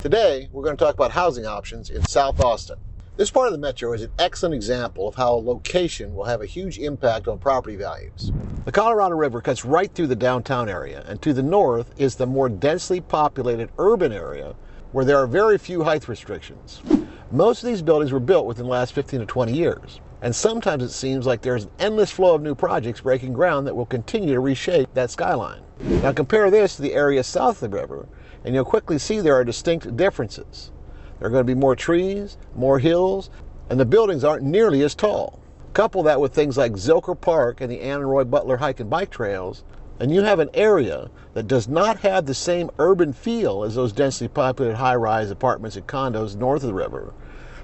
Today, we're going to talk about housing options in South Austin. This part of the metro is an excellent example of how location will have a huge impact on property values. The Colorado River cuts right through the downtown area, and to the north is the more densely populated urban area where there are very few height restrictions. Most of these buildings were built within the last 15 to 20 years, and sometimes it seems like there's an endless flow of new projects breaking ground that will continue to reshape that skyline. Now compare this to the area south of the river, and you'll quickly see there are distinct differences. There are going to be more trees, more hills, and the buildings aren't nearly as tall. Couple that with things like Zilker Park and the Ann and Roy Butler hike and bike trails, and you have an area that does not have the same urban feel as those densely populated high-rise apartments and condos north of the river,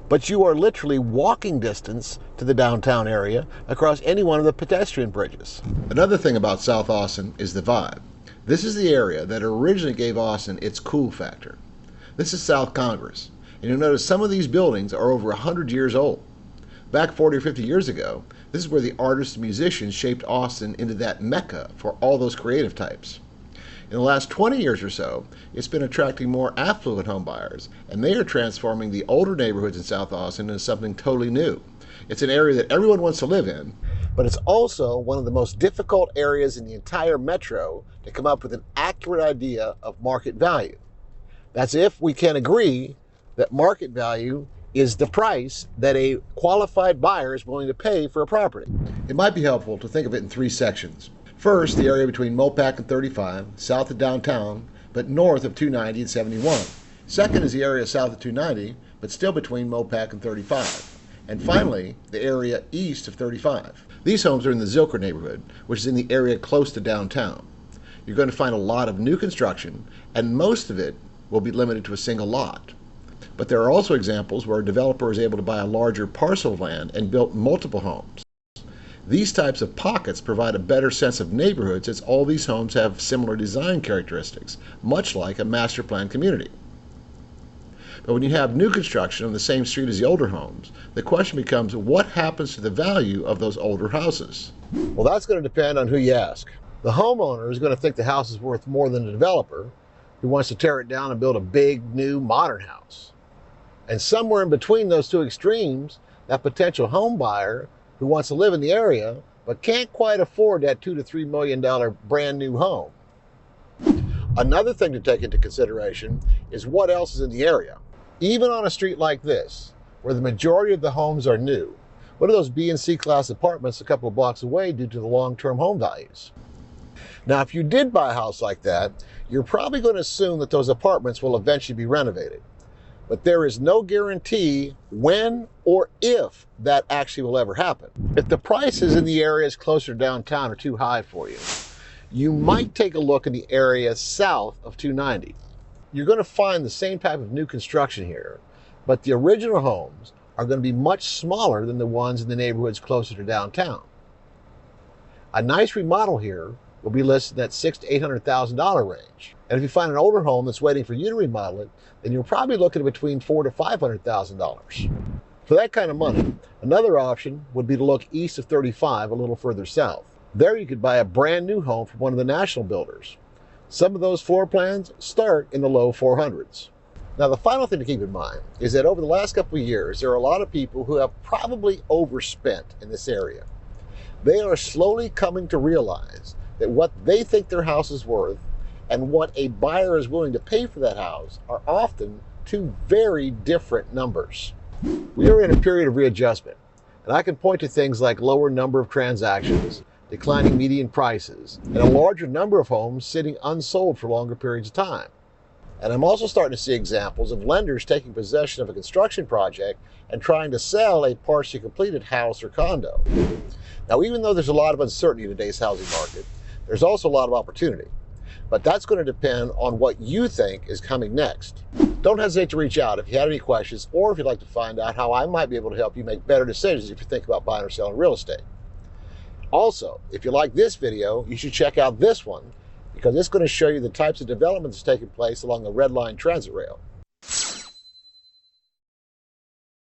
but you are literally walking distance to the downtown area across any one of the pedestrian bridges. Another thing about South Austin is the vibe. This is the area that originally gave Austin its cool factor. This is South Congress, and you'll notice some of these buildings are over 100 years old. Back 40 or 50 years ago, this is where the artists and musicians shaped Austin into that mecca for all those creative types. In the last 20 years or so, it's been attracting more affluent homebuyers, and they are transforming the older neighborhoods in South Austin into something totally new. It's an area that everyone wants to live in, but it's also one of the most difficult areas in the entire metro to come up with an accurate idea of market value. That's if we can agree that market value is the price that a qualified buyer is willing to pay for a property. It might be helpful to think of it in three sections. First, the area between Mopac and 35, south of downtown, but north of 290 and 71. Second is the area south of 290, but still between Mopac and 35. And finally, the area east of 35. These homes are in the Zilker neighborhood, which is in the area close to downtown. You're going to find a lot of new construction, and most of it will be limited to a single lot. But there are also examples where a developer is able to buy a larger parcel of land and build multiple homes. These types of pockets provide a better sense of neighborhood since all these homes have similar design characteristics, much like a master plan community. But when you have new construction on the same street as the older homes, the question becomes, what happens to the value of those older houses? Well, that's going to depend on who you ask. The homeowner is going to think the house is worth more than the developer who wants to tear it down and build a big, new, modern house. And somewhere in between those two extremes, that potential home buyer who wants to live in the area but can't quite afford that $2 to $3 million brand new home. Another thing to take into consideration is what else is in the area. Even on a street like this, where the majority of the homes are new, what are those B and C class apartments a couple of blocks away due to the long-term home values? Now, if you did buy a house like that, you're probably going to assume that those apartments will eventually be renovated. But there is no guarantee when or if that actually will ever happen. If the prices in the areas closer to downtown are too high for you, you might take a look in the area south of 290. You're going to find the same type of new construction here, but the original homes are going to be much smaller than the ones in the neighborhoods closer to downtown. A nice remodel here will be listed at $600,000 to $800,000 range. And if you find an older home that's waiting for you to remodel it, then you're probably looking at between $400,000 to $500,000. For that kind of money, another option would be to look east of 35, a little further south. There you could buy a brand new home from one of the national builders. Some of those floor plans start in the low 400s. Now, the final thing to keep in mind is that over the last couple of years, there are a lot of people who have probably overspent in this area. They are slowly coming to realize that what they think their house is worth and what a buyer is willing to pay for that house are often two very different numbers. We are in a period of readjustment, and I can point to things like lower number of transactions, declining median prices, and a larger number of homes sitting unsold for longer periods of time. And I'm also starting to see examples of lenders taking possession of a construction project and trying to sell a partially completed house or condo. Now, even though there's a lot of uncertainty in today's housing market, there's also a lot of opportunity. But that's going to depend on what you think is coming next. Don't hesitate to reach out if you have any questions or if you'd like to find out how I might be able to help you make better decisions if you think about buying or selling real estate. Also, if you like this video, you should check out this one because it's going to show you the types of developments taking place along the Red Line Transit Rail.